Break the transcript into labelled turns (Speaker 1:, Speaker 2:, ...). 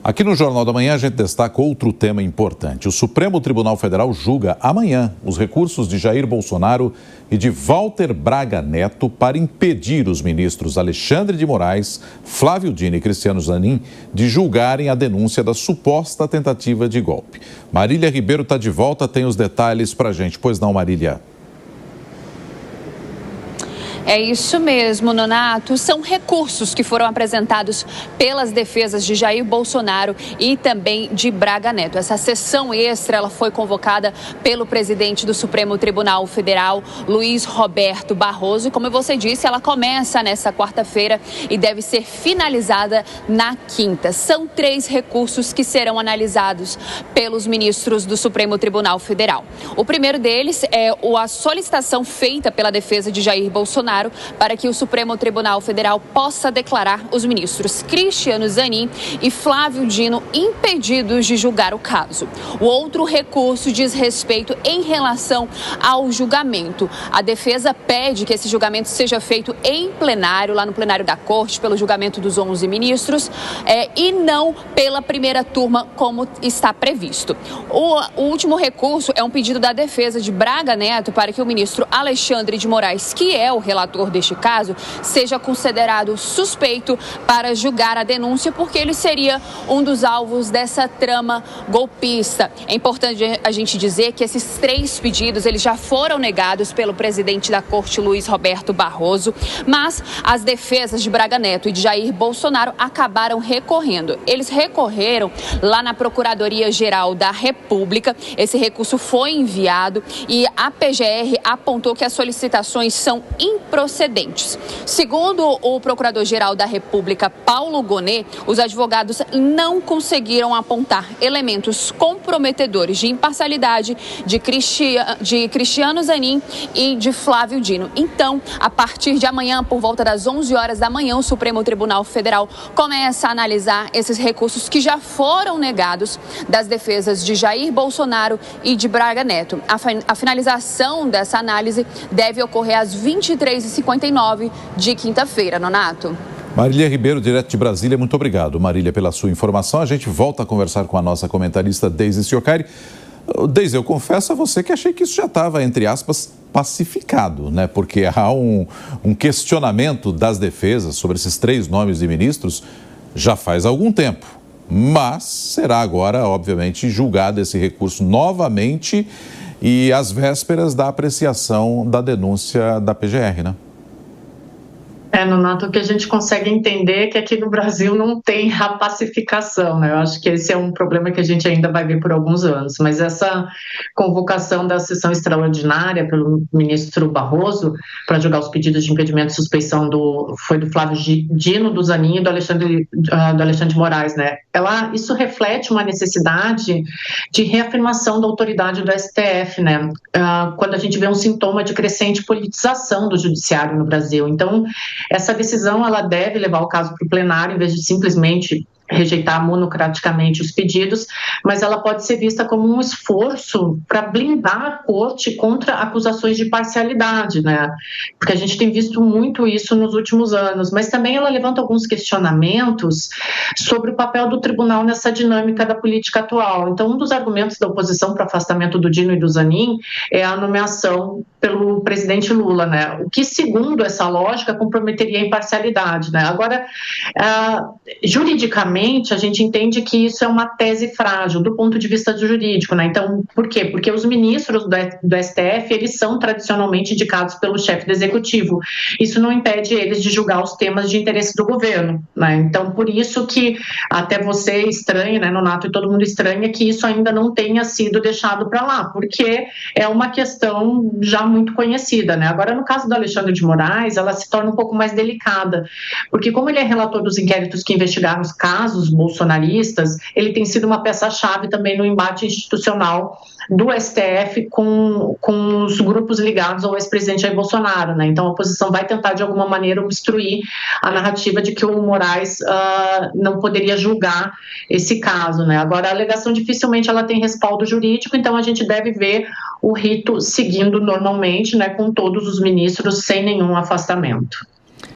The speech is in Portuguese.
Speaker 1: Aqui no Jornal da Manhã a gente destaca outro tema importante. O Supremo Tribunal Federal julga amanhã os recursos de Jair Bolsonaro e de Walter Braga Neto para impedir os ministros Alexandre de Moraes, Flávio Dino e Cristiano Zanin de julgarem a denúncia da suposta tentativa de golpe. Marília Ribeiro está de volta, tem os detalhes para a gente. Pois não, Marília?
Speaker 2: É isso mesmo, Nonato. São recursos que foram apresentados pelas defesas de Jair Bolsonaro e também de Braga Neto. Essa sessão extra ela foi convocada pelo presidente do Supremo Tribunal Federal, Luiz Roberto Barroso. E como você disse, ela começa nessa quarta-feira e deve ser finalizada na quinta. São 3 recursos que serão analisados pelos ministros do Supremo Tribunal Federal. O primeiro deles é a solicitação feita pela defesa de Jair Bolsonaro para que o Supremo Tribunal Federal possa declarar os ministros Cristiano Zanin e Flávio Dino impedidos de julgar o caso. O outro recurso diz respeito em relação ao julgamento. A defesa pede que esse julgamento seja feito em plenário, lá no plenário da Corte, pelo julgamento dos 11 ministros, e não pela primeira turma, como está previsto. O último recurso é um pedido da defesa de Braga Neto para que o ministro Alexandre de Moraes, que é o relator deste caso, seja considerado suspeito para julgar a denúncia, porque ele seria um dos alvos dessa trama golpista. É importante a gente dizer que esses 3 pedidos eles já foram negados pelo presidente da Corte, Luiz Roberto Barroso, mas as defesas de Braga Neto e de Jair Bolsonaro acabaram recorrendo. Eles recorreram lá na Procuradoria-Geral da República. Esse recurso foi enviado e a PGR apontou que as solicitações são improcedentes. Segundo o Procurador-Geral da República, Paulo Gonet, os advogados não conseguiram apontar elementos comprometedores de imparcialidade de Cristiano Zanin e de Flávio Dino. Então, a partir de amanhã, por volta das 11 horas da manhã, o Supremo Tribunal Federal começa a analisar esses recursos que já foram negados das defesas de Jair Bolsonaro e de Braga Neto. A finalização dessa análise deve ocorrer às 23h59 de quinta-feira, Nonato.
Speaker 1: Marília Ribeiro, direto de Brasília, muito obrigado, Marília, pela sua informação. A gente volta a conversar com a nossa comentarista Deise Ciocari. Deise, eu confesso a você que achei que isso já estava, entre aspas, pacificado, né? Porque há um questionamento das defesas sobre esses 3 nomes de ministros já faz algum tempo. Mas será agora, obviamente, julgado esse recurso novamente e às vésperas da apreciação da denúncia da PGR, né?
Speaker 3: Nonato, o que a gente consegue entender é que aqui no Brasil não tem a pacificação, né? Eu acho que esse é um problema que a gente ainda vai ver por alguns anos, mas essa convocação da sessão extraordinária pelo ministro Barroso para julgar os pedidos de impedimento e suspeição foi do Flávio Dino, do Zanin e do Alexandre de Moraes, né? Isso reflete uma necessidade de reafirmação da autoridade do STF, né? Quando a gente vê um sintoma de crescente politização do judiciário no Brasil. Então, essa decisão ela deve levar o caso para o plenário, em vez de simplesmente rejeitar monocraticamente os pedidos, mas ela pode ser vista como um esforço para blindar a corte contra acusações de parcialidade, né? Porque a gente tem visto muito isso nos últimos anos, mas também ela levanta alguns questionamentos sobre o papel do tribunal nessa dinâmica da política atual. Então, um dos argumentos da oposição para o afastamento do Dino e do Zanin é a nomeação pelo presidente Lula, né? O que, segundo essa lógica, comprometeria a imparcialidade, né? Agora, juridicamente, a gente entende que isso é uma tese frágil do ponto de vista jurídico, né? Então, por quê? Porque os ministros do STF, eles são tradicionalmente indicados pelo chefe do executivo. Isso não impede eles de julgar os temas de interesse do governo, né? Então, por isso que até você estranha, né, Nonato, e todo mundo estranha que isso ainda não tenha sido deixado para lá, porque é uma questão já muito conhecida, né? Agora, no caso do Alexandre de Moraes, ela se torna um pouco mais delicada, porque como ele é relator dos inquéritos que investigaram os casos bolsonaristas, ele tem sido uma peça-chave também no embate institucional do STF com os grupos ligados ao ex-presidente Jair Bolsonaro, né? Então a oposição vai tentar de alguma maneira obstruir a narrativa de que o Moraes não poderia julgar esse caso, né? Agora a alegação dificilmente ela tem respaldo jurídico, então a gente deve ver o rito seguindo normalmente, né, com todos os ministros sem nenhum afastamento.